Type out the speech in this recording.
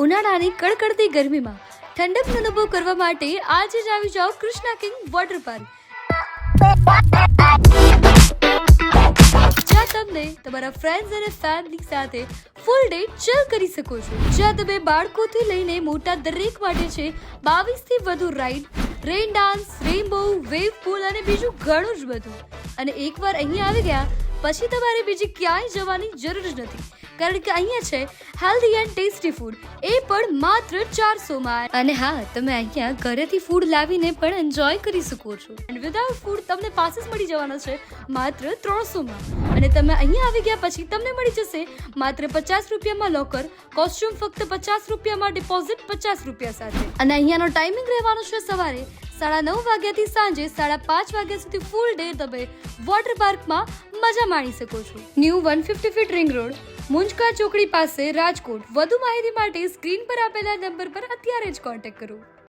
ઉનાળાની કડકડતી ગરમીમાં ઠંડકનો અનુભવ કરવા માટે આજે જ આવી જાઓ કૃષ્ણા કિંગ વોટર પાર્ક, જ્યાં તમને તમારા ફ્રેન્ડ્સ અને ફેમિલી સાથે ફૂલ ડે ચિલ કરી શકો છો. જ્યાં તમે બાળકોથી લઈને મોટા દરેક માટે છે 22 થી વધુ ride, rain dance, rainbow, wave pool અને બીજું ઘણું જ બધું. અને એકવાર અહીંયા આવી ગયા પછી તમારે બીજી ક્યાંય જવાની જરૂર જ નથી, કારણ કે અહીંયા છે હેલ્ધી એન્ડ ટેસ્ટી ફૂડ, એ પણ માત્ર 400 માં. અને હા, તમે અહીંયા ઘરેથી ફૂડ લાવીને પણ એન્જોય કરી શકો છો. એન્ડ વિધાઉટ ફૂડ તમને પાસીસ મળી જવાનો છે માત્ર 300 માં. અને તમે અહીંયા આવી ગયા પછી તમને મળી જશે માત્ર 50 રૂપિયામાં લોકર, કોસ્ટ્યુમ ફક્ત 50 રૂપિયામાં, ડિપોઝિટ 50 રૂપિયા સાથે. અને અહીંયાનો ટાઈમિંગ રહેવાનો છે સવારે 9:30 વાગ્યાથી સાંજે 5:30 વાગ્યા સુધી. ફૂલ ડે તમે વોટર પાર્કમાં મજા માણી શકો છો. New 150 fit ring road, Munjka ચોકડી પાસે, રાજકોટ. વધુ માહિતી માટે સ્ક્રીન પર આપેલા નંબર પર અત્યારે જ કોન્ટેક્ટ કરો.